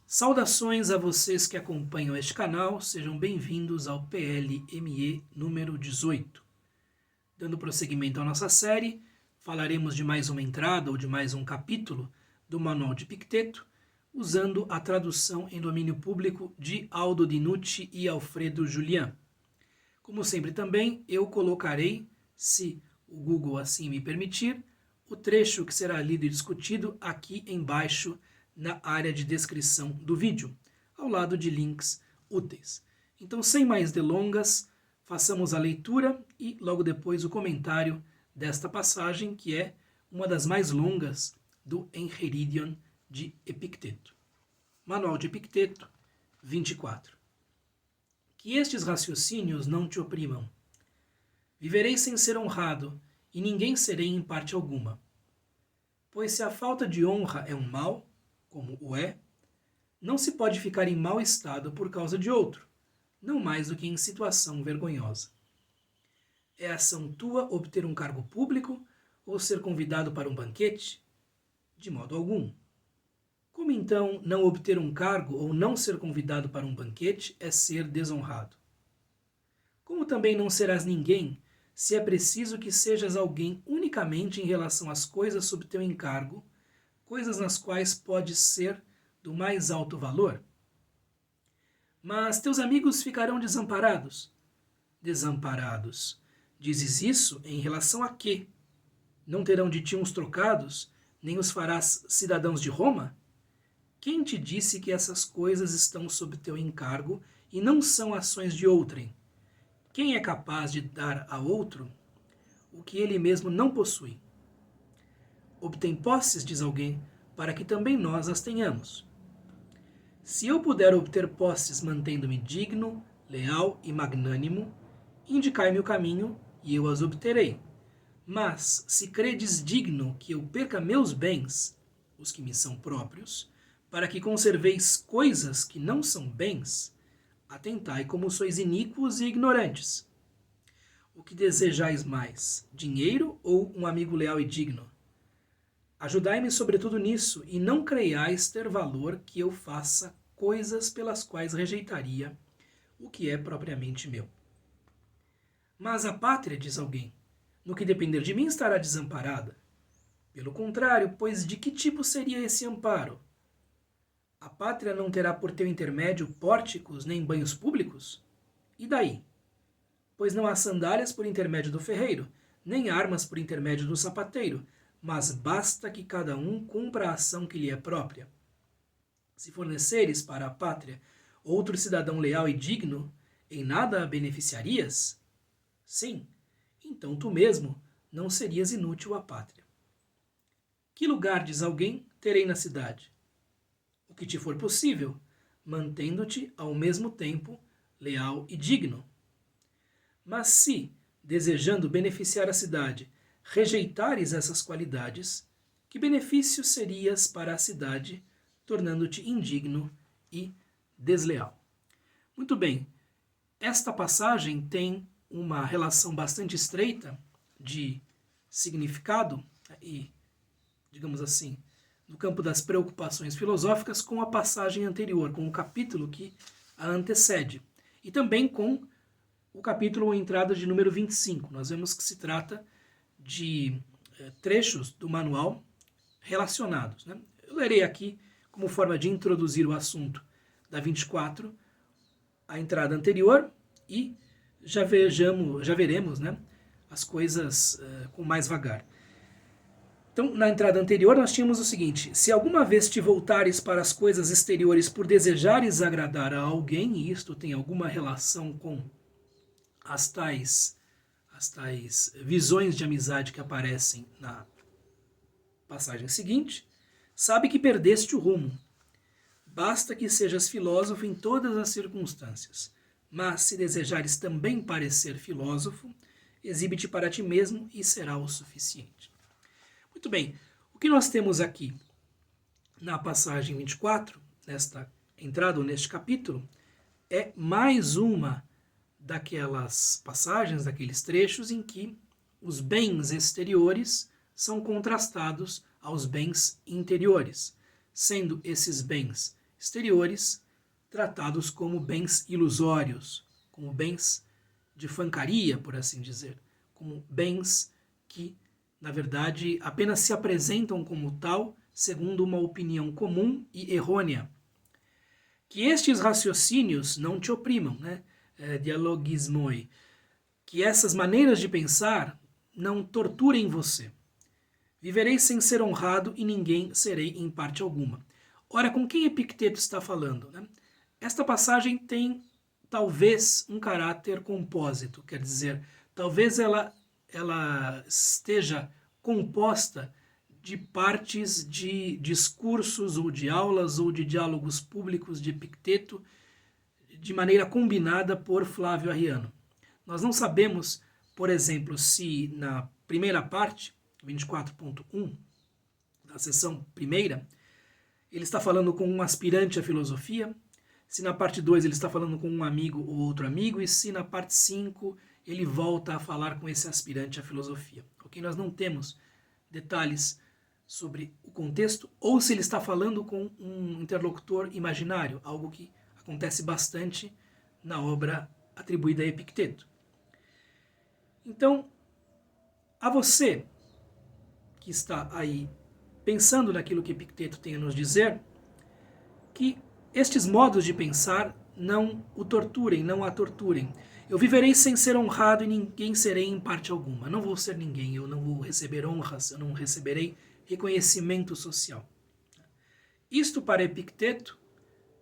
Saudações a vocês que acompanham este canal, sejam bem-vindos ao PLME número 18. Dando prosseguimento à nossa série, falaremos de mais uma entrada ou de mais um capítulo do Manual de Epicteto, usando a tradução em domínio público de Aldo Dinucci e Alfredo Julian. Como sempre também, eu colocarei, se o Google assim me permitir, o trecho que será lido e discutido aqui embaixo na área de descrição do vídeo, ao lado de links úteis. Então, sem mais delongas, façamos a leitura e logo depois o comentário desta passagem, que é uma das mais longas do Enchiridion de Epicteto. Manual de Epicteto, 24. Que estes raciocínios não te oprimam. Viverei sem ser honrado, e ninguém serei em parte alguma. Pois se a falta de honra é um mal, como o é, não se pode ficar em mau estado por causa de outro, não mais do que em situação vergonhosa. É ação tua obter um cargo público ou ser convidado para um banquete? De modo algum. Como então não obter um cargo ou não ser convidado para um banquete é ser desonrado? Como também não serás ninguém se é preciso que sejas alguém unicamente em relação às coisas sob teu encargo, coisas nas quais podes ser do mais alto valor? Mas teus amigos ficarão desamparados. Desamparados. Dizes isso em relação a quê? Não terão de ti uns trocados, nem os farás cidadãos de Roma? Quem te disse que essas coisas estão sob teu encargo e não são ações de outrem? Quem é capaz de dar a outro o que ele mesmo não possui? Obtém posses, diz alguém, para que também nós as tenhamos. Se eu puder obter posses mantendo-me digno, leal e magnânimo, indicai-me o caminho e eu as obterei. Mas, se credes digno que eu perca meus bens, os que me são próprios, para que conserveis coisas que não são bens, atentai como sois iníquos e ignorantes. O que desejais mais, dinheiro ou um amigo leal e digno? Ajudai-me sobretudo nisso, e não creiais ter valor que eu faça coisas pelas quais rejeitaria o que é propriamente meu. Mas a pátria, diz alguém, no que depender de mim estará desamparada. Pelo contrário, pois de que tipo seria esse amparo? A pátria não terá por teu intermédio pórticos nem banhos públicos? E daí? Pois não há sandálias por intermédio do ferreiro, nem armas por intermédio do sapateiro, mas basta que cada um cumpra a ação que lhe é própria. Se forneceres para a pátria outro cidadão leal e digno, em nada a beneficiarias? Sim, então tu mesmo não serias inútil à pátria. Que lugar, diz alguém, terei na cidade? O que te for possível, mantendo-te ao mesmo tempo leal e digno. Mas se, desejando beneficiar a cidade, rejeitares essas qualidades, que benefício serias para a cidade, tornando-te indigno e desleal? Muito bem, esta passagem tem uma relação bastante estreita de significado e, digamos assim, no campo das preocupações filosóficas com a passagem anterior, com o capítulo que a antecede, e também com o capítulo entrada de número 25. Nós vemos que se trata de trechos do manual relacionados, né? Eu lerei aqui, como forma de introduzir o assunto da 24, a entrada anterior, e já veremos, né, as coisas com mais vagar. Então, na entrada anterior, nós tínhamos o seguinte: se alguma vez te voltares para as coisas exteriores por desejares agradar a alguém, e isto tem alguma relação com as tais visões de amizade que aparecem na passagem seguinte, sabe que perdeste o rumo. Basta que sejas filósofo em todas as circunstâncias, mas se desejares também parecer filósofo, exibe-te para ti mesmo e será o suficiente. Muito bem, o que nós temos aqui na passagem 24, nesta entrada ou neste capítulo, é mais uma daquelas passagens, daqueles trechos em que os bens exteriores são contrastados aos bens interiores, sendo esses bens exteriores tratados como bens ilusórios, como bens de fancaria, por assim dizer, como bens que, na verdade, apenas se apresentam como tal, segundo uma opinião comum e errônea. Que estes raciocínios não te oprimam, né? Dialogismoi. Que essas maneiras de pensar não torturem você. Viverei sem ser honrado e ninguém serei em parte alguma. Ora, com quem Epicteto está falando, né? Esta passagem tem talvez um caráter compósito, quer dizer, talvez ela esteja composta de partes de discursos ou de aulas ou de diálogos públicos de Epicteto de maneira combinada por Flávio Arriano. Nós não sabemos, por exemplo, se na primeira parte, 24.1, da seção primeira, ele está falando com um aspirante à filosofia, se na parte 2 ele está falando com um amigo ou outro amigo, e se na parte 5 ele volta a falar com esse aspirante à filosofia. Ok? Nós não temos detalhes sobre o contexto, ou se ele está falando com um interlocutor imaginário, algo que acontece bastante na obra atribuída a Epicteto. Então, a você que está aí pensando naquilo que Epicteto tem a nos dizer, que estes modos de pensar não o torturem, não a torturem. Eu viverei sem ser honrado e ninguém serei em parte alguma. Não vou ser ninguém, eu não vou receber honras, eu não receberei reconhecimento social. Isto para Epicteto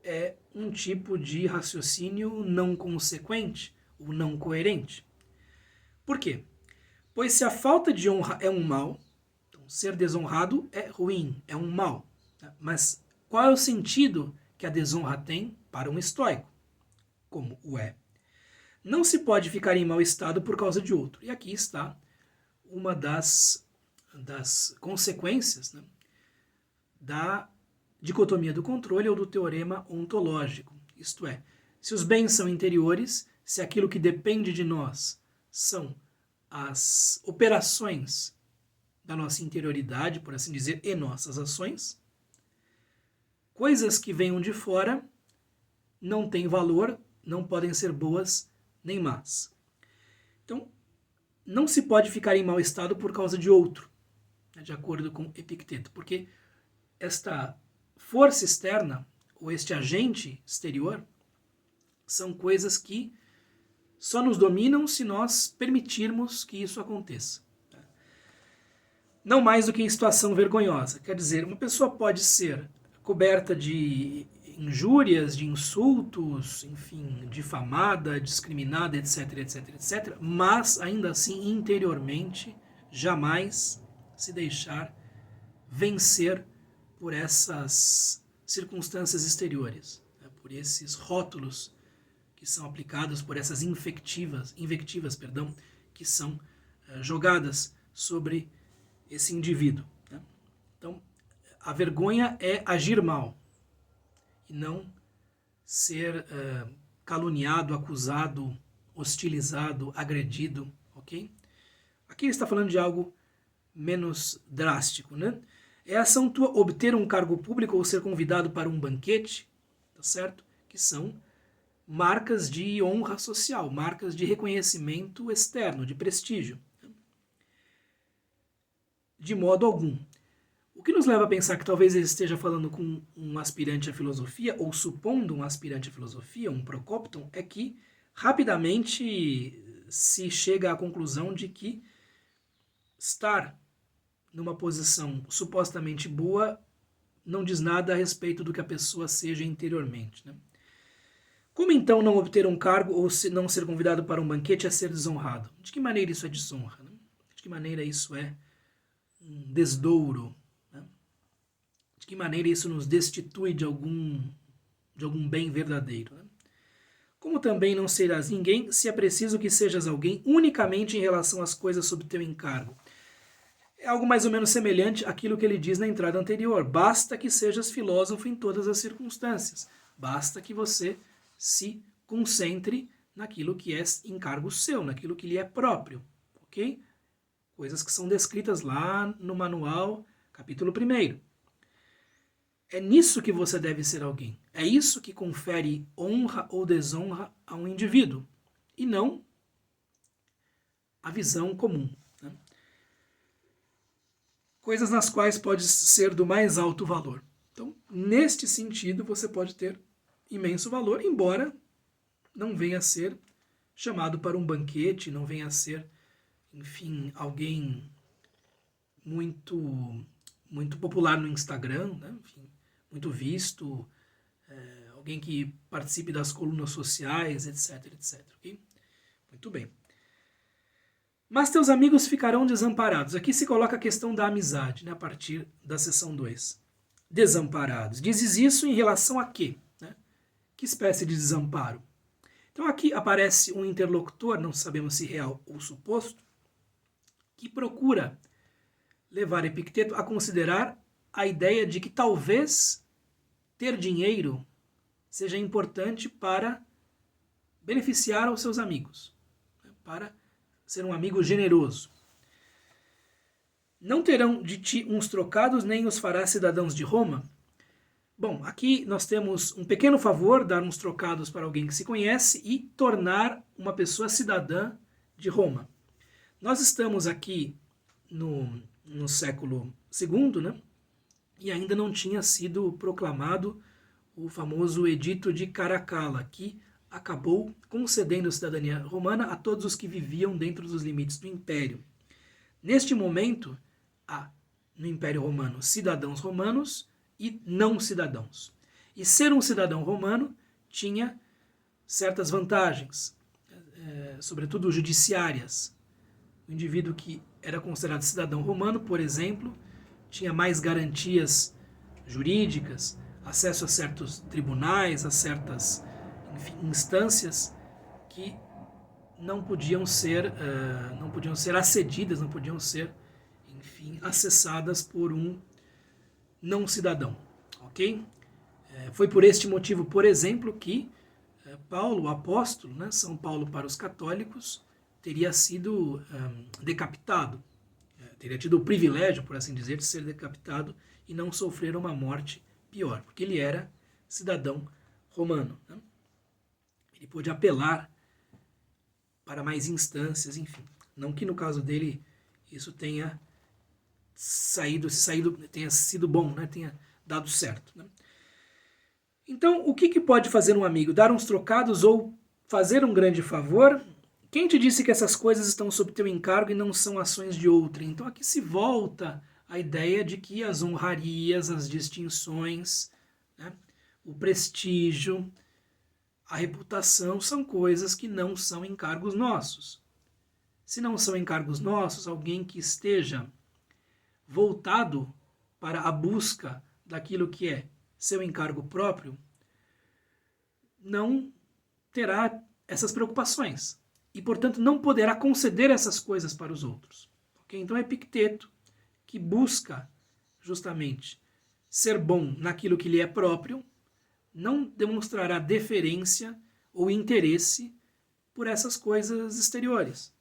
é um tipo de raciocínio não consequente ou não coerente. Por quê? Pois se a falta de honra é um mal, então ser desonrado é ruim, é um mal. Mas qual é o sentido que a desonra tem para um estoico? Como o é. Não se pode ficar em mau estado por causa de outro. E aqui está uma das consequências, né, da dicotomia do controle ou do teorema ontológico. Isto é, se os bens são interiores, se aquilo que depende de nós são as operações da nossa interioridade, por assim dizer, e nossas ações, coisas que venham de fora não têm valor, não podem ser boas nem más. Então, não se pode ficar em mau estado por causa de outro, de acordo com Epicteto, porque esta força externa, ou este agente exterior, são coisas que só nos dominam se nós permitirmos que isso aconteça. Não mais do que em situação vergonhosa. Quer dizer, uma pessoa pode ser coberta de injúrias, de insultos, enfim, difamada, discriminada, etc, etc, etc, mas ainda assim, interiormente, jamais se deixar vencer por essas circunstâncias exteriores, né, por esses rótulos que são aplicados, por essas invectivas, que são jogadas sobre esse indivíduo. Né? Então, a vergonha é agir mal e não ser caluniado, acusado, hostilizado, agredido, ok? Aqui ele está falando de algo menos drástico, né? É a ação tua obter um cargo público ou ser convidado para um banquete, tá certo? Que são marcas de honra social, marcas de reconhecimento externo, de prestígio. De modo algum. O que nos leva a pensar que talvez ele esteja falando com um aspirante à filosofia, ou supondo um aspirante à filosofia, um procopton, é que rapidamente se chega à conclusão de que estar numa posição supostamente boa não diz nada a respeito do que a pessoa seja interiormente. Né? Como então não obter um cargo ou não ser convidado para um banquete é ser desonrado? De que maneira isso é desonra? Né? De que maneira isso é um desdouro? Né? De que maneira isso nos destitui de algum bem verdadeiro? Né? Como também não serás ninguém se é preciso que sejas alguém unicamente em relação às coisas sob teu encargo. É algo mais ou menos semelhante àquilo que ele diz na entrada anterior. Basta que sejas filósofo em todas as circunstâncias. Basta que você se concentre naquilo que é encargo seu, naquilo que lhe é próprio. Ok? Coisas que são descritas lá no manual, capítulo 1. É nisso que você deve ser alguém. É isso que confere honra ou desonra a um indivíduo, e não a visão comum. Né? Coisas nas quais pode ser do mais alto valor. Então, neste sentido, você pode ter imenso valor, embora não venha a ser chamado para um banquete, não venha a ser, enfim, alguém muito muito popular no Instagram, né? Enfim, muito visto, alguém que participe das colunas sociais, etc, etc. Okay? Muito bem. Mas teus amigos ficarão desamparados. Aqui se coloca a questão da amizade, né, a partir da seção 2. Desamparados. Dizes isso em relação a quê? Né? Que espécie de desamparo? Então aqui aparece um interlocutor, não sabemos se real ou suposto, que procura levar Epicteto a considerar a ideia de que talvez ter dinheiro seja importante para beneficiar aos seus amigos, para ser um amigo generoso. Não terão de ti uns trocados, nem os farás cidadãos de Roma? Bom, aqui nós temos um pequeno favor, dar uns trocados para alguém que se conhece e tornar uma pessoa cidadã de Roma. Nós estamos aqui no século II, né? E ainda não tinha sido proclamado o famoso Edito de Caracalla, que acabou concedendo a cidadania romana a todos os que viviam dentro dos limites do Império. Neste momento, há no Império Romano cidadãos romanos e não cidadãos. E ser um cidadão romano tinha certas vantagens, sobretudo judiciárias. O indivíduo que era considerado cidadão romano, por exemplo, tinha mais garantias jurídicas, acesso a certos tribunais, a certas, enfim, instâncias que não podiam ser acedidas, não podiam ser, enfim, acessadas por um não cidadão, ok? Foi por este motivo, por exemplo, que Paulo, o apóstolo, né, São Paulo para os católicos, teria sido decapitado, teria tido o privilégio, por assim dizer, de ser decapitado e não sofrer uma morte pior, porque ele era cidadão romano. Né? Ele pôde apelar para mais instâncias, enfim. Não que no caso dele isso tenha tenha sido bom, né? Tenha dado certo. Né? Então, o que pode fazer um amigo? Dar uns trocados ou fazer um grande favor? Quem te disse que essas coisas estão sob teu encargo e não são ações de outrem? Então aqui se volta a ideia de que as honrarias, as distinções, né, o prestígio, a reputação são coisas que não são encargos nossos. Se não são encargos nossos, alguém que esteja voltado para a busca daquilo que é seu encargo próprio, não terá essas preocupações. E, portanto, não poderá conceder essas coisas para os outros. Okay? Então, é Epicteto que busca, justamente, ser bom naquilo que lhe é próprio, não demonstrará deferência ou interesse por essas coisas exteriores.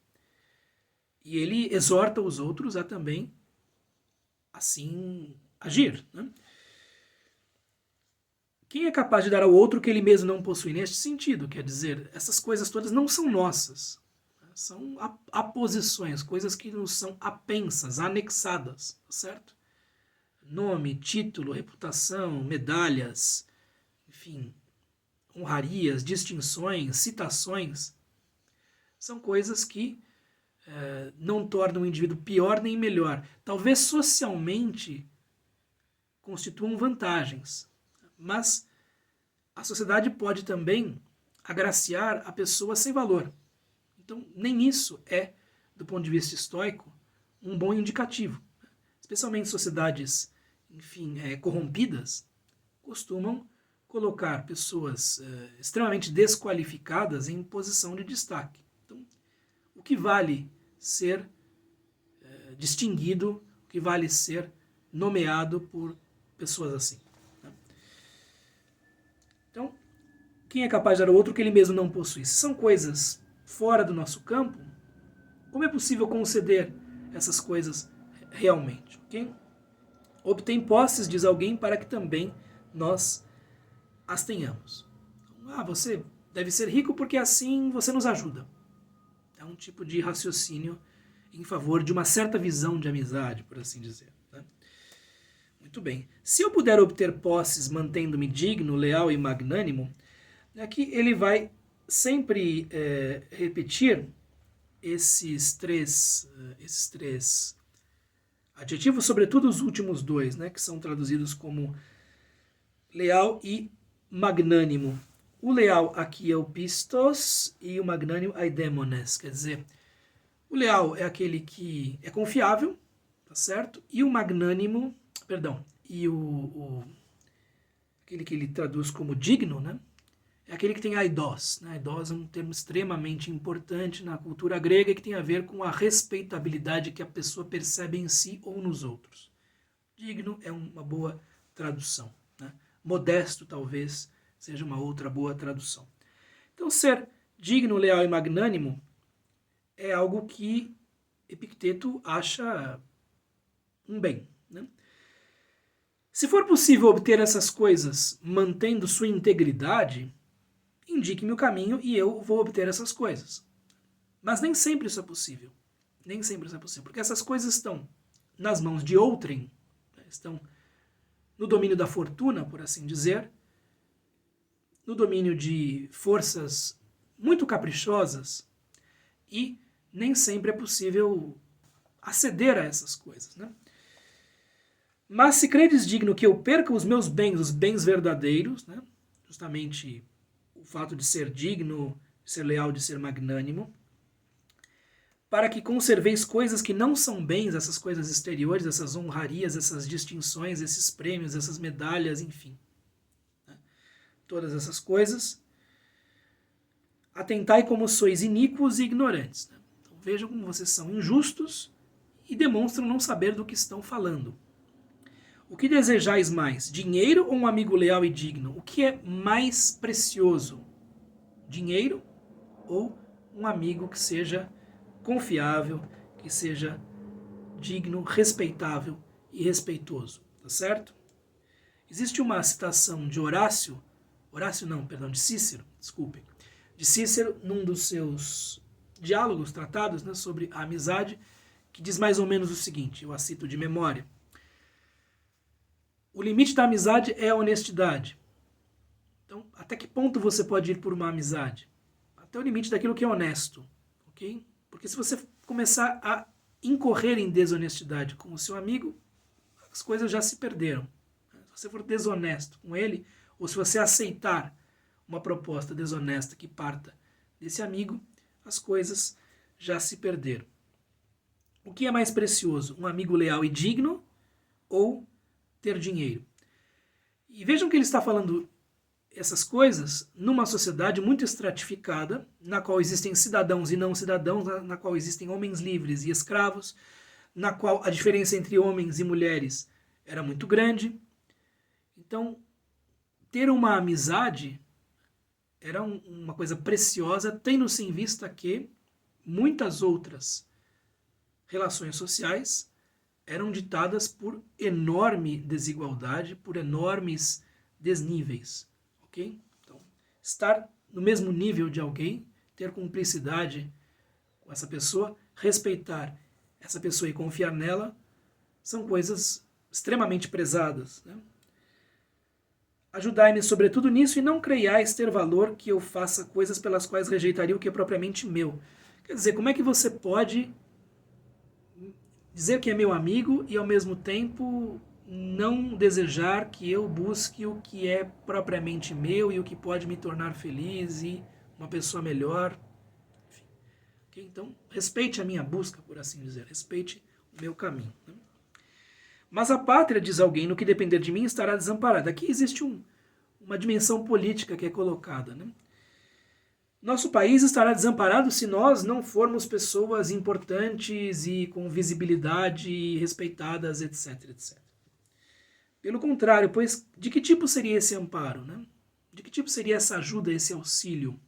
E ele exorta os outros a também, assim, agir. Né? Quem é capaz de dar ao outro o que ele mesmo não possui? Neste sentido, quer dizer, essas coisas todas não são nossas. São aposições, coisas que nos são apensas, anexadas, certo? Nome, título, reputação, medalhas, enfim, honrarias, distinções, citações, são coisas que não tornam o indivíduo pior nem melhor. Talvez socialmente constituam vantagens, mas a sociedade pode também agraciar a pessoa sem valor. Então, nem isso é, do ponto de vista estoico, um bom indicativo. Especialmente sociedades, enfim, corrompidas, costumam colocar pessoas extremamente desqualificadas em posição de destaque. Então, o que vale ser distinguido, o que vale ser nomeado por pessoas assim. Né? Então, quem é capaz de dar ao outro o que ele mesmo não possui? Se são coisas fora do nosso campo, como é possível conceder essas coisas realmente? Okay? obtém posses, diz alguém, para que também nós as tenhamos. Você deve ser rico porque assim você nos ajuda. É um tipo de raciocínio em favor de uma certa visão de amizade, por assim dizer. Né? Muito bem. Se eu puder obter posses mantendo-me digno, leal e magnânimo, aqui ele vai sempre repetir esses três adjetivos, sobretudo os últimos dois, né, que são traduzidos como leal e magnânimo. O leal aqui é o pistos e o magnânimo aidémones, quer dizer, o leal é aquele que é confiável, tá certo? E o magnânimo, aquele que ele traduz como digno, né? É aquele que tem aidós. Né? Aidós é um termo extremamente importante na cultura grega que tem a ver com a respeitabilidade que a pessoa percebe em si ou nos outros. Digno é uma boa tradução. Né? Modesto, talvez, seja uma outra boa tradução. Então, ser digno, leal e magnânimo é algo que Epicteto acha um bem. Né? Se for possível obter essas coisas mantendo sua integridade, indique-me o caminho e eu vou obter essas coisas. Mas nem sempre isso é possível. Nem sempre isso é possível, porque essas coisas estão nas mãos de outrem, estão no domínio da fortuna, por assim dizer, no domínio de forças muito caprichosas, e nem sempre é possível aceder a essas coisas. Né? Mas se credes digno que eu perca os meus bens, os bens verdadeiros, né? Justamente o fato de ser digno, de ser leal, de ser magnânimo, para que conserveis coisas que não são bens, essas coisas exteriores, essas honrarias, essas distinções, esses prêmios, essas medalhas, enfim. Né? Todas essas coisas. Atentai como sois iníquos e ignorantes. Né? Então, vejam como vocês são injustos e demonstram não saber do que estão falando. O que desejais mais, dinheiro ou um amigo leal e digno? O que é mais precioso? Dinheiro ou um amigo que seja confiável, que seja digno, respeitável e respeitoso, tá certo? Existe uma citação de de Cícero, desculpem, de Cícero num dos seus diálogos, tratados, né, sobre a amizade, que diz mais ou menos o seguinte, eu a cito de memória: o limite da amizade é a honestidade. Então, até que ponto você pode ir por uma amizade? Até o limite daquilo que é honesto, ok? Porque se você começar a incorrer em desonestidade com o seu amigo, as coisas já se perderam. Se você for desonesto com ele, ou se você aceitar uma proposta desonesta que parta desse amigo, as coisas já se perderam. O que é mais precioso? Um amigo leal e digno ou ter dinheiro? E vejam que ele está falando essas coisas numa sociedade muito estratificada, na qual existem cidadãos e não cidadãos, na qual existem homens livres e escravos, na qual a diferença entre homens e mulheres era muito grande. Então, ter uma amizade era uma coisa preciosa, tendo-se em vista que muitas outras relações sociais eram ditadas por enorme desigualdade, por enormes desníveis. Okay? Então, estar no mesmo nível de alguém, ter cumplicidade com essa pessoa, respeitar essa pessoa e confiar nela, são coisas extremamente prezadas. Né? Ajudai-me sobretudo nisso e não creiais ter valor que eu faça coisas pelas quais rejeitaria o que é propriamente meu. Quer dizer, como é que você pode dizer que é meu amigo e ao mesmo tempo não desejar que eu busque o que é propriamente meu e o que pode me tornar feliz e uma pessoa melhor? Enfim. Okay? Então, respeite a minha busca, por assim dizer, respeite o meu caminho. Né? Mas a pátria, diz alguém, no que depender de mim estará desamparada. Aqui existe uma dimensão política que é colocada. Né? Nosso país estará desamparado se nós não formos pessoas importantes e com visibilidade, respeitadas, etc, etc. Pelo contrário, pois de que tipo seria esse amparo? Né? De que tipo seria essa ajuda, esse auxílio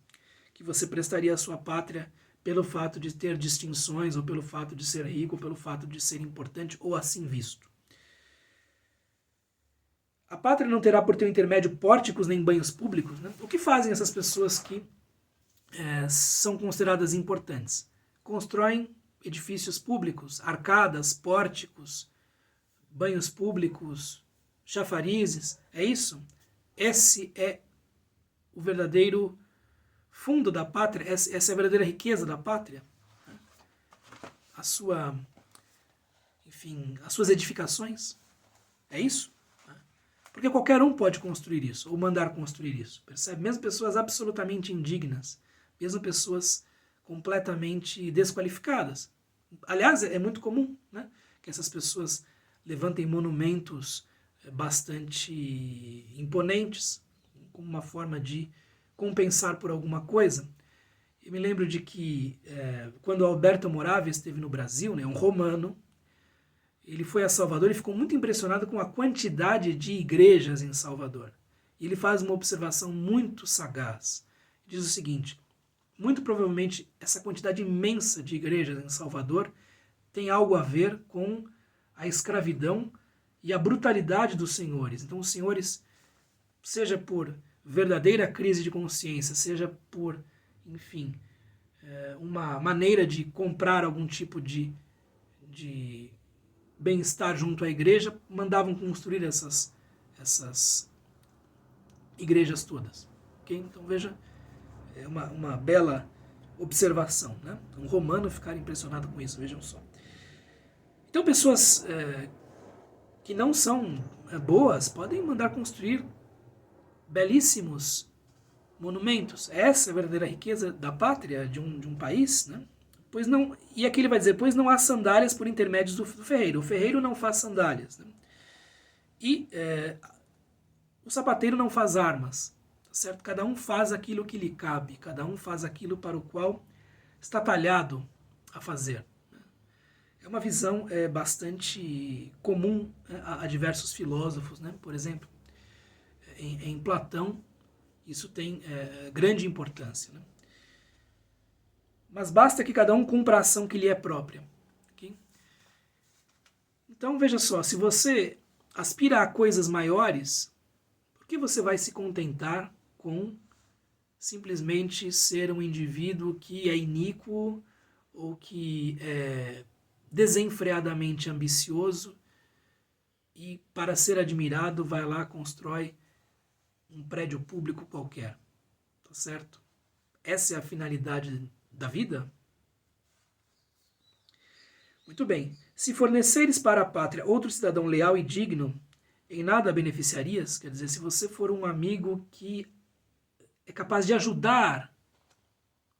que você prestaria à sua pátria pelo fato de ter distinções, ou pelo fato de ser rico, ou pelo fato de ser importante, ou assim visto? A pátria não terá por teu intermédio pórticos nem banhos públicos. Né? O que fazem essas pessoas que são consideradas importantes? Constroem edifícios públicos, arcadas, pórticos, banhos públicos, chafarizes. É isso? Esse é o verdadeiro fundo da pátria, essa é a verdadeira riqueza da pátria. As suas edificações. É isso? Porque qualquer um pode construir isso, ou mandar construir isso. Percebe? Mesmo pessoas absolutamente indignas, mesmo pessoas completamente desqualificadas. Aliás, é muito comum, né, que essas pessoas levantem monumentos bastante imponentes, como uma forma de compensar por alguma coisa. Eu me lembro de que quando Alberto Moravia esteve no Brasil, né, um romano, ele foi a Salvador e ficou muito impressionado com a quantidade de igrejas em Salvador. E ele faz uma observação muito sagaz. Diz o seguinte: muito provavelmente essa quantidade imensa de igrejas em Salvador tem algo a ver com a escravidão e a brutalidade dos senhores. Então os senhores, seja por verdadeira crise de consciência, seja por, enfim, uma maneira de comprar algum tipo de bem-estar junto à igreja, mandavam construir essas igrejas todas. Okay? Então veja, é uma bela observação. Né? Um romano ficar impressionado com isso, vejam só. Então pessoas que não são boas podem mandar construir belíssimos monumentos. Essa é a verdadeira riqueza da pátria de um país, né? Pois não, e aqui ele vai dizer, pois não há sandálias por intermédios do ferreiro. O ferreiro não faz sandálias. Né? E o sapateiro não faz armas. Tá certo? Cada um faz aquilo que lhe cabe. Cada um faz aquilo para o qual está talhado a fazer. É uma visão bastante comum a diversos filósofos. Né? Por exemplo, em Platão, isso tem grande importância. Né? Mas basta que cada um cumpra a ação que lhe é própria. Okay? Então, veja só, se você aspira a coisas maiores, por que você vai se contentar com simplesmente ser um indivíduo que é iníquo ou que é desenfreadamente ambicioso e, para ser admirado, vai lá e constrói um prédio público qualquer? Tá certo? Essa é a finalidade da vida? Muito bem. Se forneceres para a pátria outro cidadão leal e digno, em nada beneficiarias? Quer dizer, se você for um amigo que é capaz de ajudar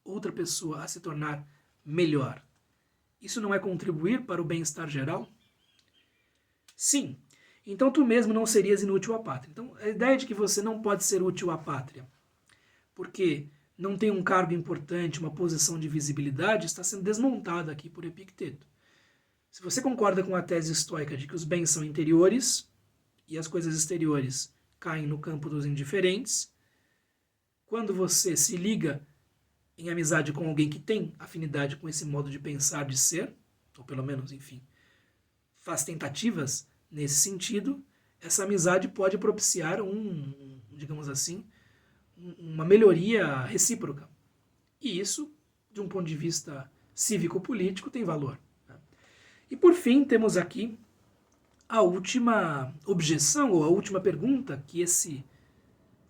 outra pessoa a se tornar melhor, isso não é contribuir para o bem-estar geral? Sim. Então tu mesmo não serias inútil à pátria. Então a ideia de que você não pode ser útil à pátria porque não tem um cargo importante, uma posição de visibilidade, está sendo desmontada aqui por Epicteto. Se você concorda com a tese estoica de que os bens são interiores e as coisas exteriores caem no campo dos indiferentes, quando você se liga em amizade com alguém que tem afinidade com esse modo de pensar, de ser, ou pelo menos, enfim, faz tentativas nesse sentido, essa amizade pode propiciar digamos assim, uma melhoria recíproca. E isso, de um ponto de vista cívico-político, tem valor. Né? E por fim, temos aqui a última objeção, ou a última pergunta que esse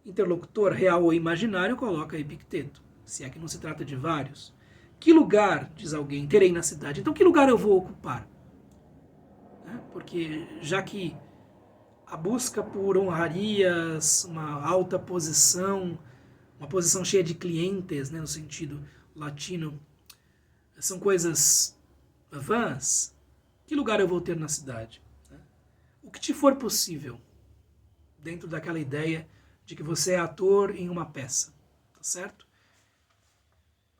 interlocutor real ou imaginário coloca a Epicteto, se é que não se trata de vários. Que lugar, diz alguém, terei na cidade? Então que lugar eu vou ocupar? Né? Porque já que a busca por honrarias, uma alta posição, uma posição cheia de clientes, né, no sentido latino, são coisas vãs. Que lugar eu vou ter na cidade? O que te for possível, dentro daquela ideia de que você é ator em uma peça, tá certo?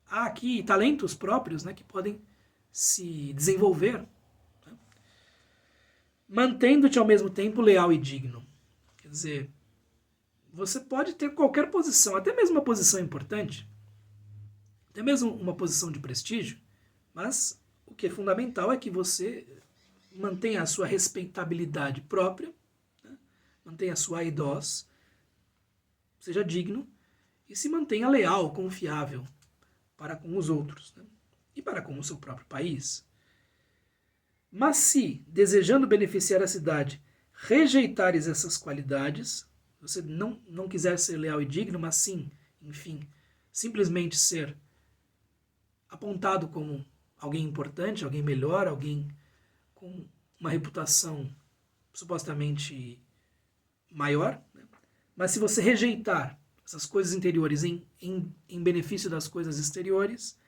Há aqui talentos próprios, né, que podem se desenvolver, mantendo-te ao mesmo tempo leal e digno. Quer dizer, você pode ter qualquer posição, até mesmo uma posição importante, até mesmo uma posição de prestígio, mas o que é fundamental é que você mantenha a sua respeitabilidade própria, né? mantenha sua aidós, seja digno e se mantenha leal, confiável para com os outros, né? E para com o seu próprio país. Mas se, desejando beneficiar a cidade, rejeitares essas qualidades, você não quiser ser leal e digno, mas sim, enfim, simplesmente ser apontado como alguém importante, alguém melhor, alguém com uma reputação supostamente maior, né? Mas se você rejeitar essas coisas interiores em benefício das coisas exteriores,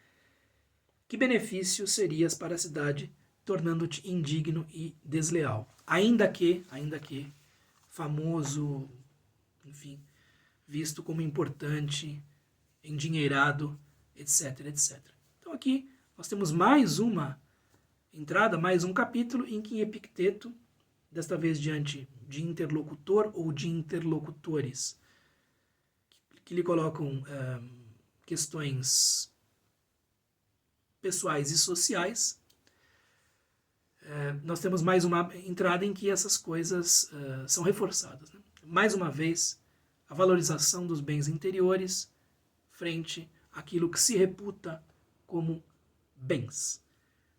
que benefício serias para a cidade, tornando-te indigno e desleal? Ainda que famoso, enfim, visto como importante, endinheirado, etc, etc. Então aqui nós temos mais uma entrada, mais um capítulo em que Epicteto, desta vez diante de interlocutor ou de interlocutores, que lhe colocam questões pessoais e sociais, nós temos mais uma entrada em que essas coisas são reforçadas, né? Mais uma vez, a valorização dos bens interiores frente àquilo que se reputa como bens.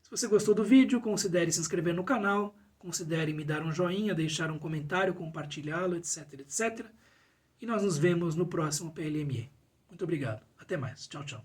Se você gostou do vídeo, considere se inscrever no canal, considere me dar um joinha, deixar um comentário, compartilhá-lo, etc, etc. E nós nos vemos no próximo PLME. Muito obrigado. Até mais. Tchau, tchau.